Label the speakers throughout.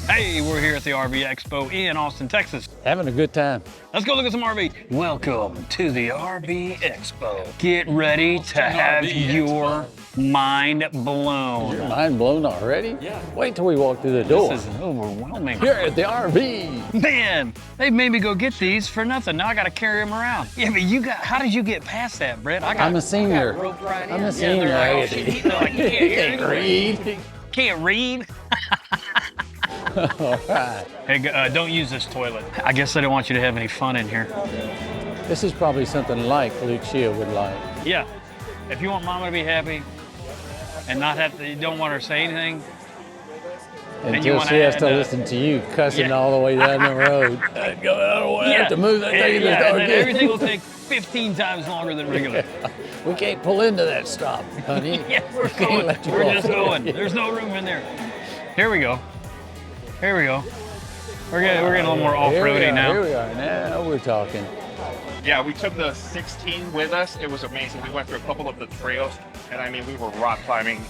Speaker 1: Hey, we're here at the RV Expo in Austin, Texas.
Speaker 2: Having a good time.
Speaker 1: Let's go look at some RV. Welcome to the RV Expo. Get ready to have your mind blown.
Speaker 2: Your mind blown already? Yeah. Wait till we walk through the door.
Speaker 1: This is overwhelming.
Speaker 2: Here at the RV.
Speaker 1: Man, they made me go get these for nothing. Now I gotta carry them around. Yeah, but how did you get past that, Brett?
Speaker 2: I'm a senior. I'm a senior.
Speaker 1: Like,
Speaker 2: Can't read.
Speaker 1: Can't read?
Speaker 2: All right.
Speaker 1: Hey, don't use this toilet. I guess I don't want you to have any fun in here.
Speaker 2: This is probably something like Lucia would like.
Speaker 1: Yeah. If you want Mama to be happy and not have to, you don't want her to say anything.
Speaker 2: Until she has to listen to you cussing all the way down the road. Go out of the way. I have to move that thing in the
Speaker 1: and then everything will take 15 times longer than regular.
Speaker 2: We can't pull into that stop, honey.
Speaker 1: Yeah, we're going. We're just going. There's no room in there. Here we go. Here we go. We're getting a little more off-roady now.
Speaker 2: Here we are. Now we're talking.
Speaker 3: Yeah, we took the 16 with us. It was amazing. We went through a couple of the trails, and I mean, we were rock climbing.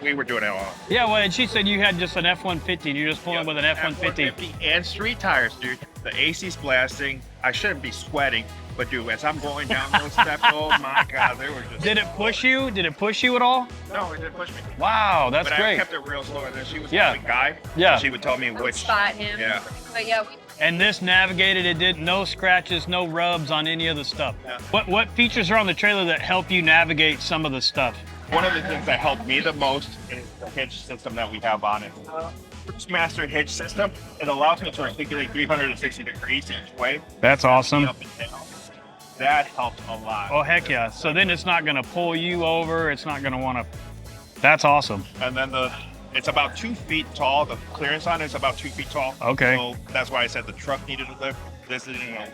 Speaker 3: We were doing it all.
Speaker 1: Yeah, well, and she said you had just an F-150, and you're just pulling with an F-150.
Speaker 3: And street tires, dude. The AC's blasting. I shouldn't be sweating, but dude, as I'm going down those steps, oh my God, they were just...
Speaker 1: Did it push you? Did it push you at all?
Speaker 3: No, it didn't push me.
Speaker 1: Wow, that's
Speaker 3: but
Speaker 1: great.
Speaker 3: I kept it real slow, and then she was
Speaker 1: Yeah.
Speaker 3: the guy.
Speaker 1: Yeah.
Speaker 3: She would tell me which...
Speaker 4: spot him.
Speaker 3: Yeah.
Speaker 4: But yeah,
Speaker 1: And this navigated, it did no scratches, no rubs on any of the stuff.
Speaker 3: Yeah.
Speaker 1: What features are on the trailer that help you navigate some of the stuff?
Speaker 3: One of the things that helped me the most is the hitch system that we have on it. Master hitch system. It allows me to articulate 360 degrees each way.
Speaker 1: That's awesome.
Speaker 3: Up and down. That helped a lot.
Speaker 1: Oh, heck yeah. So then it's not going to pull you over. It's not going to want to. That's awesome.
Speaker 3: And then it's about 2 feet tall. The clearance on it is about 2 feet tall.
Speaker 1: Okay.
Speaker 3: So that's why I said the truck needed a lift. This didn't,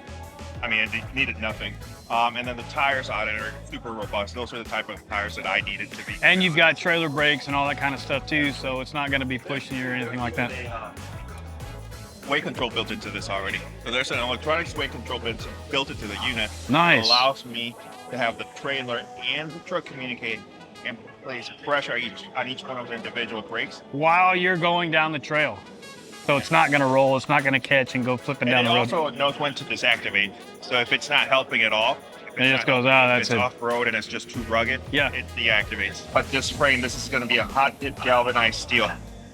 Speaker 3: I mean, it needed nothing. And then the tires on it are super robust. Those are the type of tires that I needed to be.
Speaker 1: And you've got trailer brakes and all that kind of stuff too, so it's not going to be pushing you or anything like that.
Speaker 3: Weight control built into this already. So there's an electronics weight control built into the unit.
Speaker 1: Nice.
Speaker 3: It allows me to have the trailer and the truck communicate and place pressure on each one of the individual brakes.
Speaker 1: While you're going down the trail. So it's not going to roll, it's not going to catch and go flipping down the road.
Speaker 3: And it also knows when to disactivate. So if it's not helping at all,
Speaker 1: it just goes out, that's
Speaker 3: it.
Speaker 1: it.
Speaker 3: If it's off-road and it's just too rugged,
Speaker 1: Yeah.
Speaker 3: it deactivates. But this frame, this is going to be a hot-dip galvanized steel.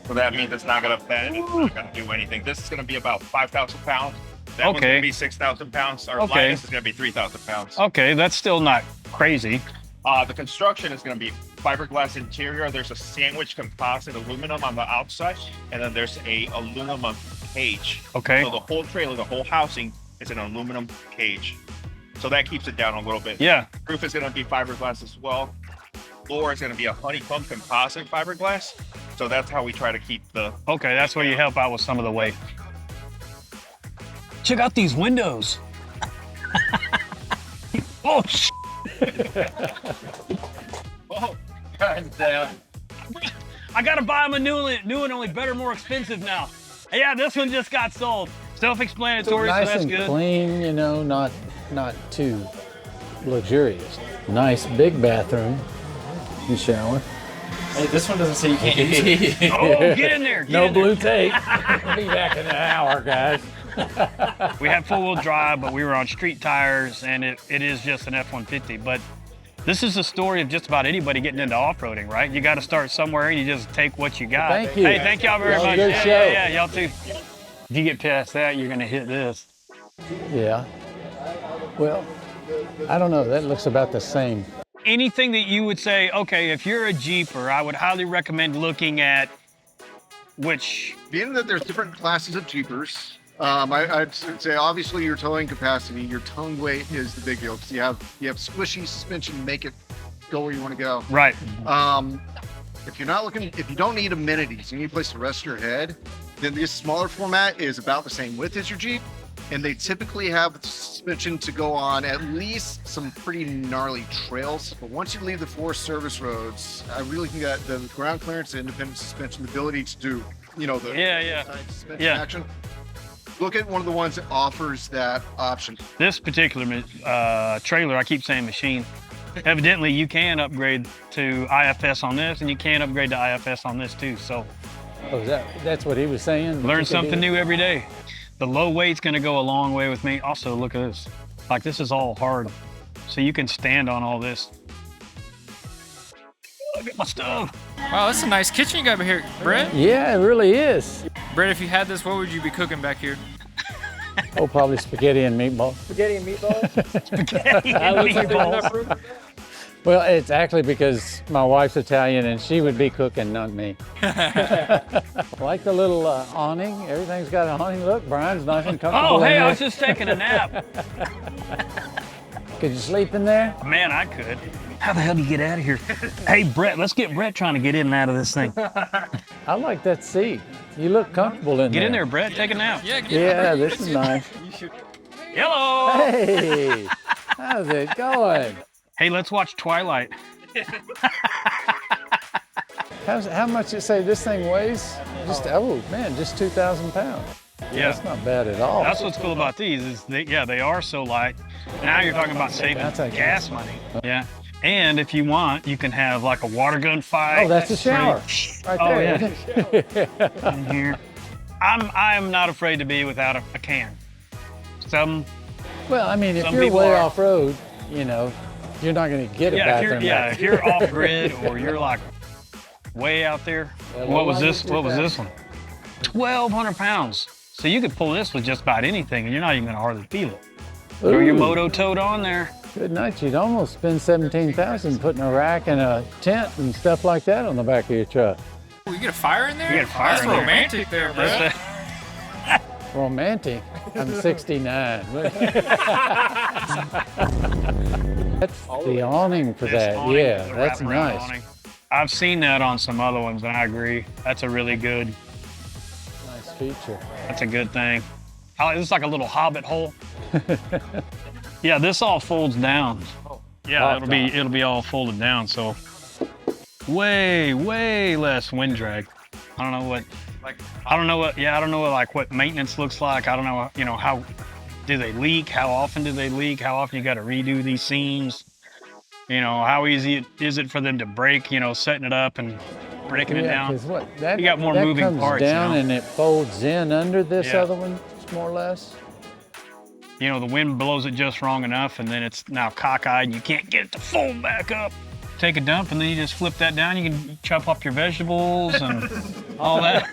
Speaker 3: So that means it's not going to bend, it's not going to do anything. This is going to be about 5,000 pounds. That one's going to be 6,000 pounds. Our lightest is going to be 3,000 pounds.
Speaker 1: Okay, that's still not crazy.
Speaker 3: The construction is going to be fiberglass interior. There's a sandwich composite aluminum on the outside, and then there's a aluminum cage.
Speaker 1: Okay.
Speaker 3: So the whole trailer, the whole housing is an aluminum cage. So that keeps it down a little bit.
Speaker 1: Yeah.
Speaker 3: Roof is going to be fiberglass as well. Floor is going to be a honeycomb composite fiberglass. So that's how we try to keep the...
Speaker 1: Okay, that's where you help out with some of the weight. Check out these windows. Oh, sh!
Speaker 3: Oh, God damn.
Speaker 1: I gotta buy them a new one, only better, more expensive now. Yeah, this one just got sold. Self-explanatory, so
Speaker 2: Nice
Speaker 1: that's
Speaker 2: and
Speaker 1: good.
Speaker 2: clean, you know, not too luxurious. Nice big bathroom and shower.
Speaker 5: Hey, this one doesn't say you can't use it.
Speaker 1: Oh, get in there. Get
Speaker 2: No
Speaker 1: in there.
Speaker 2: blue tape. We'll be back in an hour, guys.
Speaker 1: We had four-wheel drive, but we were on street tires, and it is just an F-150. But this is the story of just about anybody getting into off-roading, right? You got to start somewhere, and you just take what you got.
Speaker 2: Thank you.
Speaker 1: Hey, thank y'all very much.
Speaker 2: Good show.
Speaker 1: Yeah, y'all too. If you get past that, you're gonna hit this.
Speaker 2: Yeah. Well, I don't know. That looks about the same.
Speaker 1: Anything that you would say, okay, if you're a Jeeper, I would highly recommend looking at which.
Speaker 6: Being that there's different classes of Jeepers, I'd say obviously your towing capacity, your towing weight is the big deal because you have squishy suspension to make it go where you want to go.
Speaker 1: Right.
Speaker 6: If you're not looking, if you don't need amenities, you need a place to rest your head, then this smaller format is about the same width as your Jeep. And they typically have suspension to go on at least some pretty gnarly trails. But once you leave the Forest Service roads, I really think that the ground clearance, the independent suspension, the ability to do, you know, the suspension action. Look at one of the ones that offers that option.
Speaker 1: This particular trailer, I keep saying machine. Evidently, you can upgrade to IFS on this, and you can upgrade to IFS on this too. So
Speaker 2: Oh, that's what he was saying?
Speaker 1: Learn something new every day. The low weight's gonna go a long way with me. Also, look at this. Like, this is all hard. So you can stand on all this. Look at my stuff.
Speaker 5: Wow, that's a nice kitchen you got back here, Brett.
Speaker 2: Yeah, it really is.
Speaker 5: Brett, if you had this, what would you be cooking back here?
Speaker 2: Oh, probably spaghetti and meatballs.
Speaker 5: Spaghetti and meatballs?
Speaker 1: Spaghetti and meatballs.
Speaker 2: Well, it's actually because my wife's Italian and she would be cooking, not me. Like the little awning. Everything's got an awning. Look, Brian's nice and comfortable.
Speaker 1: Oh, hey,
Speaker 2: in
Speaker 1: I
Speaker 2: there.
Speaker 1: was just taking a nap.
Speaker 2: Could you sleep in there?
Speaker 1: Man, I could. How the hell do you get out of here? Hey, Brett, let's get Brett trying to get in and out of this thing.
Speaker 2: I like that seat. You look comfortable in there.
Speaker 1: Get in there, Brett. Take a nap.
Speaker 2: Yeah, this is nice.
Speaker 1: Hello.
Speaker 2: Hey, how's it going?
Speaker 1: Hey, let's watch Twilight.
Speaker 2: How much you say this thing weighs? Oh man, just 2,000 pounds.
Speaker 1: Yeah.
Speaker 2: That's not bad at all.
Speaker 1: That's what's cool about these is they are so light. Now you're talking about saving
Speaker 2: That's like
Speaker 1: gas money. Yeah. And if you want, you can have like a water gun fight.
Speaker 2: Oh, that's a shower. Right
Speaker 1: Oh,
Speaker 2: there.
Speaker 1: yeah. In here. I'm not afraid to be without a can.
Speaker 2: Well, I mean, if
Speaker 1: Some
Speaker 2: you're
Speaker 1: people
Speaker 2: way
Speaker 1: are.
Speaker 2: off road, you know, you're not going to get a bathroom.
Speaker 1: If you're off grid or you're like way out there. What was this? What was this one? 1,200 pounds. So you could pull this with just about anything, and you're not even going to hardly feel it. Throw your
Speaker 2: Ooh.
Speaker 1: moto tote on there.
Speaker 2: Good night. You'd almost spend 17,000 putting a rack and a tent and stuff like that on the back of your truck.
Speaker 5: Oh, you get a fire in there?
Speaker 1: You get a fire
Speaker 5: That's
Speaker 1: in there.
Speaker 5: romantic there, Brett.
Speaker 2: Romantic. I'm 69. That's the awning for
Speaker 1: This
Speaker 2: that.
Speaker 1: awning,
Speaker 2: Yeah,
Speaker 1: the
Speaker 2: that's
Speaker 1: wraparound
Speaker 2: nice.
Speaker 1: awning. I've seen that on some other ones, and I agree. That's a really good.
Speaker 2: Nice feature.
Speaker 1: That's a good thing. It's like a little hobbit hole. Yeah, this all folds down. Yeah, it'll be all folded down, so way less wind drag. I don't know what what maintenance looks like. I don't know, how do they leak? How often do they leak? How often you got to redo these seams? How easy is it for them to break? Setting it up and breaking it down.
Speaker 2: Because
Speaker 1: You got more
Speaker 2: that
Speaker 1: moving
Speaker 2: comes
Speaker 1: parts,
Speaker 2: down and it folds in under this
Speaker 1: Yeah.
Speaker 2: other one, more or less.
Speaker 1: The wind blows it just wrong enough, and then it's now cockeyed, and you can't get it to fold back up. Take a dump, and then you just flip that down. You can chop up your vegetables and all that.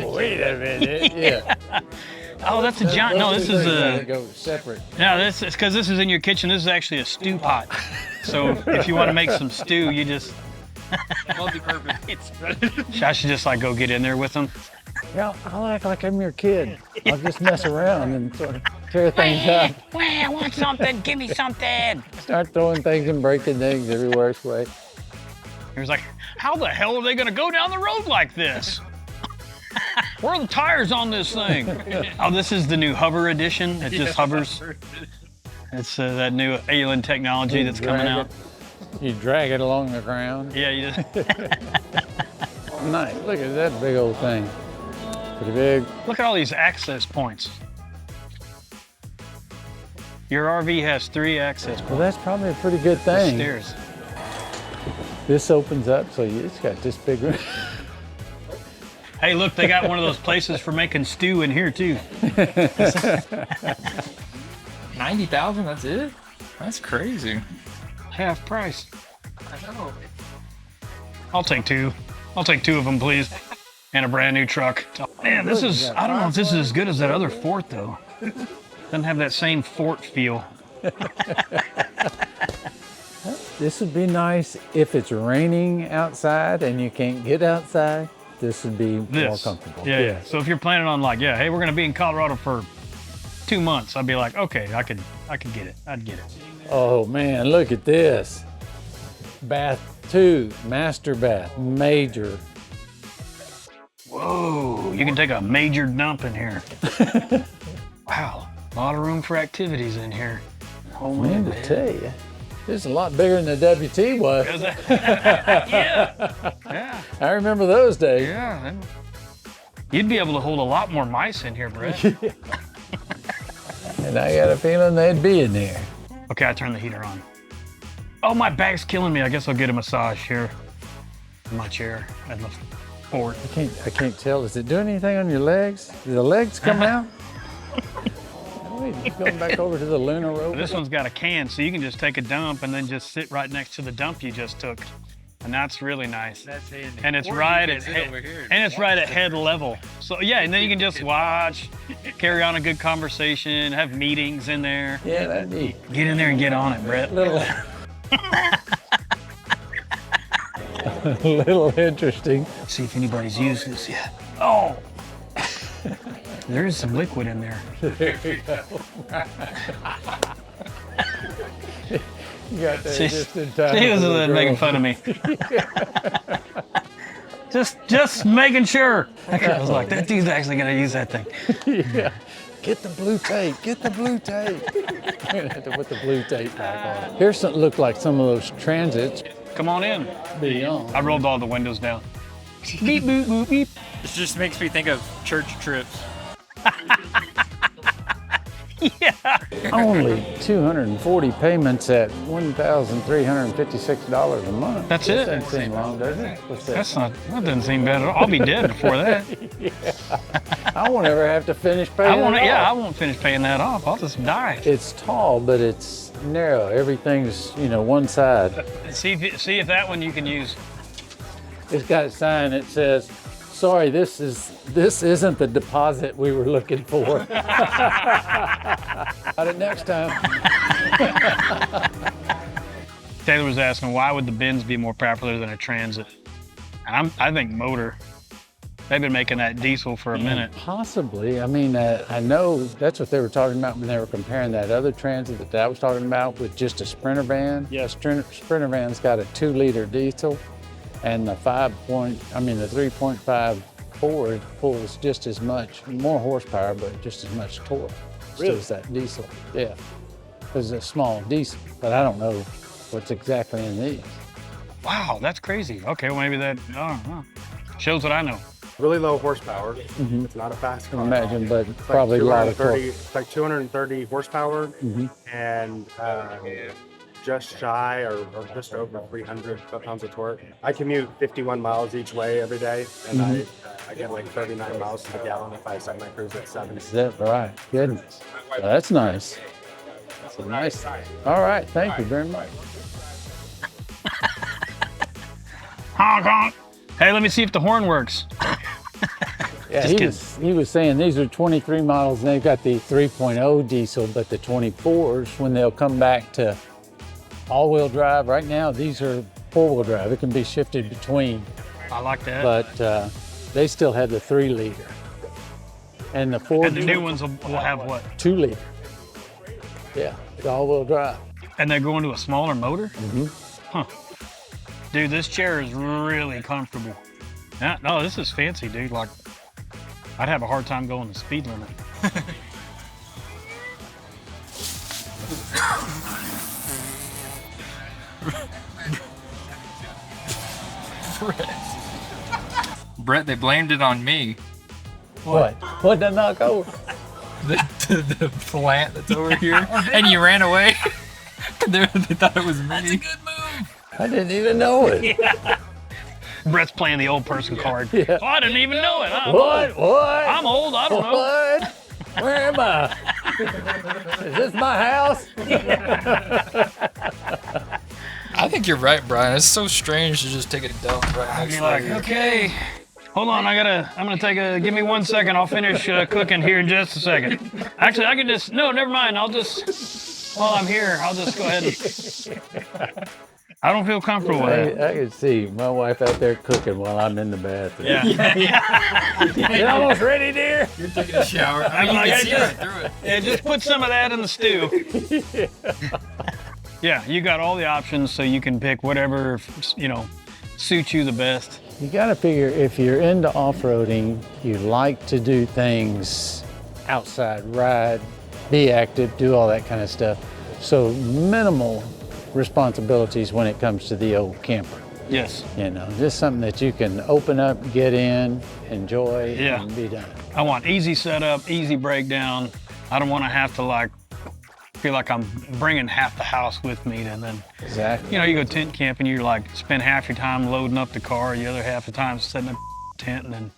Speaker 2: Wait a minute. Yeah.
Speaker 1: Oh, that's a giant. No, this is a.
Speaker 2: Go separate.
Speaker 1: No, this is because this is in your kitchen. This is actually a stew pot. So if you want to make some stew, you just.
Speaker 5: Multi-purpose.
Speaker 1: I should just go get in there with them.
Speaker 2: Yeah, I'll act like I'm your kid. I'll just mess around and sort of tear things up.
Speaker 1: I want something. Give me something.
Speaker 2: Start throwing things and breaking things every worst way.
Speaker 1: He was like, how the hell are they going to go down the road like this? Where are the tires on this thing? Oh, this is the new hover edition. It just hovers. It's that new alien technology that's coming out.
Speaker 2: You drag it along the ground.
Speaker 1: Yeah, you just.
Speaker 2: Nice. Look at that big old thing. Pretty big.
Speaker 1: Look at all these access points. Your RV has 3 access points.
Speaker 2: Well, that's probably a pretty good
Speaker 1: The
Speaker 2: thing.
Speaker 1: stairs.
Speaker 2: This opens up, so it's got this big room.
Speaker 1: Hey, look, they got one of those places for making stew in here too.
Speaker 5: 90,000, that's it? That's crazy.
Speaker 1: Half price.
Speaker 5: I know.
Speaker 1: I'll take 2. I'll take 2 of them, please. And a brand new truck. Man, this is, I don't know if this is as good as that other Fort though. Doesn't have that same Fort feel.
Speaker 2: This would be nice if it's raining outside and you can't get outside. This would be more comfortable.
Speaker 1: Yeah. So if you're planning on hey, we're gonna be in Colorado for 2 months, I'd be like, okay, I could get it. I'd get it.
Speaker 2: Oh man, look at this. Bath 2, master bath, major.
Speaker 1: Whoa, you can take a major dump in here. Wow, a lot of room for activities in here. Oh
Speaker 2: Man, to tell you, this is a lot bigger than the WT was.
Speaker 1: Yeah.
Speaker 2: I remember those days.
Speaker 1: Yeah. You'd be able to hold a lot more mice in here, Brett.
Speaker 2: And I got a feeling they'd be in there.
Speaker 1: Okay, I turned the heater on. Oh, my back's killing me. I guess I'll get a massage here. my chair and the port.
Speaker 2: I can't tell. Is it doing anything on your legs? Do the legs come out? Wait, going back over to the lunar rover.
Speaker 1: This one's got a can, so you can just take a dump and then just sit right next to the dump you just took. And that's really nice.
Speaker 5: That's handy.
Speaker 1: And it's
Speaker 5: Or you
Speaker 1: right
Speaker 5: can
Speaker 1: at
Speaker 5: sit
Speaker 1: head,
Speaker 5: over here
Speaker 1: and it's right at head level. So yeah, and then you can just watch, carry on a good conversation, have meetings in there.
Speaker 2: Yeah, that'd be
Speaker 1: Get in there and get on it, Brett.
Speaker 2: little, little interesting.
Speaker 1: See if anybody's used this yet. Oh, there is some liquid in there.
Speaker 2: There you go. You got there
Speaker 1: See,
Speaker 2: just in time.
Speaker 1: He was
Speaker 2: for the
Speaker 1: making
Speaker 2: girls.
Speaker 1: fun of me. just making sure. I was like, that dude's actually gonna use that thing.
Speaker 2: Yeah. Get the blue tape. Get the blue tape. You're gonna have to put the blue tape back on. Here's something look like some of those transits
Speaker 1: Come on in.
Speaker 2: beyond.
Speaker 1: I rolled all the windows down. Beep, boop, boop, beep.
Speaker 5: This just makes me think of church trips.
Speaker 1: Yeah.
Speaker 2: Only 240 payments at $1,356 a month.
Speaker 1: That's
Speaker 2: That
Speaker 1: it.
Speaker 2: doesn't seem long, does it? What's that?
Speaker 1: That doesn't seem bad at all. I'll be dead before that.
Speaker 2: I won't ever have to finish paying it
Speaker 1: I
Speaker 2: off.
Speaker 1: won't finish paying that off. I'll just die.
Speaker 2: It's tall, but it's narrow. Everything's, one side.
Speaker 1: See if that one you can use.
Speaker 2: It's got a sign that says, "Sorry, this isn't the deposit we were looking for." Got it next time.
Speaker 1: Taylor was asking, why would the Benz be more popular than a Transit? And I think motor. They've been making that diesel for a minute.
Speaker 2: Possibly. I mean, I know that's what they were talking about when they were comparing that other Transit that I was talking about with just a Sprinter van. Yeah, Sprinter van's got a 2-liter diesel, and the 3.5 Ford pulls just as much, more horsepower, but just as much torque.
Speaker 6: Really?
Speaker 2: As that diesel. Yeah. It's a small diesel, but I don't know what's exactly in these.
Speaker 1: Wow, that's crazy. Okay, well maybe that shows what I know.
Speaker 4: Really low horsepower. It's not a fast
Speaker 2: I
Speaker 4: car.
Speaker 2: can imagine, but
Speaker 4: It's like
Speaker 2: probably a lot of
Speaker 4: 230
Speaker 2: torque.
Speaker 4: It's like 230 horsepower and just shy or just over 300 foot-pounds of torque. I commute 51 miles each way every day, and I get like 39 miles to the gallon if I set my cruise at 70.
Speaker 2: Is that right? Goodness. Well, that's nice. That's a nice. All right. Thank you very much.
Speaker 1: Honk, honk. Hey, let me see if the horn works.
Speaker 2: Yeah,
Speaker 1: Just
Speaker 2: he was saying these are 23 models and they've got the 3.0 diesel, but the 24s, when they'll come back to all-wheel drive, right now these are four-wheel drive. It can be shifted between,
Speaker 1: I like that.
Speaker 2: but they still have the 3-liter. And the Ford
Speaker 1: And the new ones will have what?
Speaker 2: 2-liter. Yeah, it's all-wheel drive.
Speaker 1: And they're going to a smaller motor? Huh. Dude, this chair is really comfortable. No, this is fancy, dude. Like, I'd have a hard time going the speed limit.
Speaker 5: Brett, they blamed it on me.
Speaker 2: What? What did I knock over?
Speaker 5: The plant that's over here, and you ran away. They thought it was me. That's a good move.
Speaker 2: I didn't even know it.
Speaker 1: Brett's playing the old person card.
Speaker 2: Yeah.
Speaker 1: Oh, I didn't even know it.
Speaker 2: What?
Speaker 1: I'm old. I don't know.
Speaker 2: What? Where am I? Is this my house?
Speaker 5: I think you're right, Brian. It's so strange to just take a dump right
Speaker 1: I'd
Speaker 5: next
Speaker 1: be
Speaker 5: to
Speaker 1: like,
Speaker 5: you.
Speaker 1: okay, hold on. I'm gonna give me 1 second. I'll finish cooking here in just a second. Actually, I can no, never mind. While I'm here, I'll just go ahead and. I don't feel comfortable with it.
Speaker 2: I can see my wife out there cooking while I'm in the bathroom.
Speaker 1: Yeah.
Speaker 2: You almost ready, dear?
Speaker 5: You're taking a shower. I mean,
Speaker 1: I'm
Speaker 5: you
Speaker 1: like,
Speaker 5: can see right through it.
Speaker 1: Yeah, just put some of that in the stew. Yeah, you got all the options, so you can pick whatever, suits you the best.
Speaker 2: You got to figure if you're into off-roading, you like to do things outside, ride, be active, do all that kind of stuff. So minimal responsibilities when it comes to the old camper.
Speaker 1: Yes.
Speaker 2: Just something that you can open up, get in, enjoy,
Speaker 1: Yeah.
Speaker 2: and be done.
Speaker 1: I want easy setup, easy breakdown. I don't want to have to feel like I'm bringing half the house with me, and then
Speaker 2: Exactly.
Speaker 1: you know, you go tent camping, you like spend half your time loading up the car, the other half the time setting up tent, and then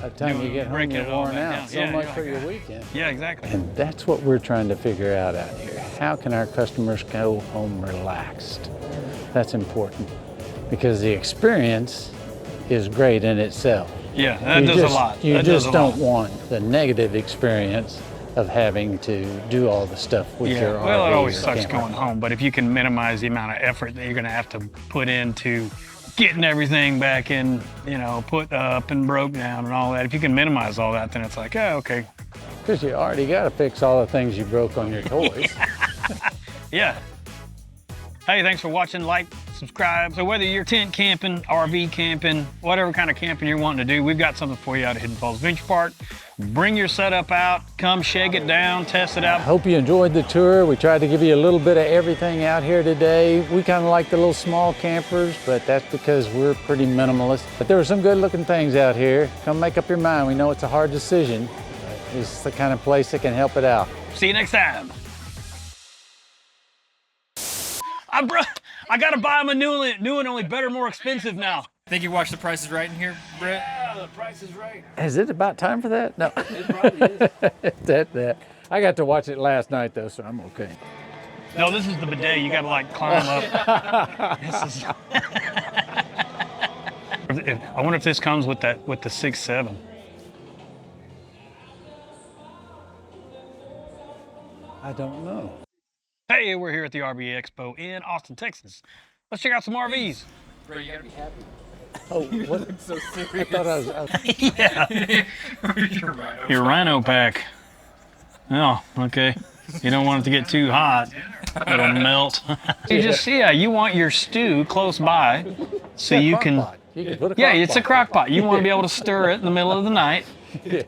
Speaker 2: By the time you get home,
Speaker 1: breaking
Speaker 2: you're
Speaker 1: it all
Speaker 2: worn
Speaker 1: back
Speaker 2: out.
Speaker 1: down.
Speaker 2: So
Speaker 1: Yeah,
Speaker 2: much
Speaker 1: you're
Speaker 2: for
Speaker 1: like,
Speaker 2: your weekend.
Speaker 1: yeah, exactly.
Speaker 2: And that's what we're trying to figure out here. How can our customers go home relaxed? That's important because the experience is great in itself.
Speaker 1: Yeah, that
Speaker 2: You
Speaker 1: does
Speaker 2: just,
Speaker 1: a lot.
Speaker 2: You
Speaker 1: That does
Speaker 2: just
Speaker 1: a
Speaker 2: don't
Speaker 1: lot.
Speaker 2: want the negative experience of having to do all the stuff with
Speaker 1: Yeah,
Speaker 2: your
Speaker 1: well,
Speaker 2: RV
Speaker 1: it always
Speaker 2: or
Speaker 1: sucks
Speaker 2: camper.
Speaker 1: going home, but if you can minimize the amount of effort that you're gonna have to put into getting everything back in, you know, put up and broke down and all that, if you can minimize all that, then it's like, oh, okay.
Speaker 2: Because you already got to fix all the things you broke on your toys.
Speaker 1: Yeah. Hey, thanks for watching. Like, subscribe. So whether you're tent camping, RV camping, whatever kind of camping you're wanting to do, we've got something for you out at Hidden Falls Adventure Park. Bring your setup out, come shake it down, test it out.
Speaker 2: Hope you enjoyed the tour. We tried to give you a little bit of everything out here today. We kind of like the little small campers, but that's because we're pretty minimalist. But there were some good looking things out here. Come make up your mind. We know it's a hard decision. But it's the kind of place that can help it out.
Speaker 1: See you next time. I gotta buy him a new one, only better, more expensive now.
Speaker 5: Think you watched The Price is Right in here, Brett?
Speaker 1: Yeah, the price is right.
Speaker 2: Is it about time for that? No.
Speaker 1: It probably is.
Speaker 2: that. I got to watch it last night though, so I'm okay.
Speaker 1: No, this is the bidet. You gotta like climb up. This is... I wonder if this comes with the 6.7.
Speaker 2: I don't know.
Speaker 1: Hey, we're here at the RV Expo in Austin, Texas. Let's check out some RVs.
Speaker 5: Bro, you gotta be happy.
Speaker 2: Oh, what?
Speaker 5: So
Speaker 2: I
Speaker 5: serious.
Speaker 2: thought I was.
Speaker 1: Yeah. Your rhino pack. Oh, okay. You don't want it to get too hot. It'll melt. You just, yeah, you want your stew close by so you can.
Speaker 2: You can put a
Speaker 1: Yeah,
Speaker 2: crock
Speaker 1: it's a
Speaker 2: pot.
Speaker 1: crock pot. You want to be able to stir it in the middle of the night.
Speaker 2: Yeah.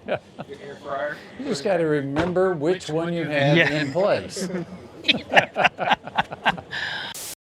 Speaker 2: You just got to remember which one you have
Speaker 1: Yeah.
Speaker 2: in place.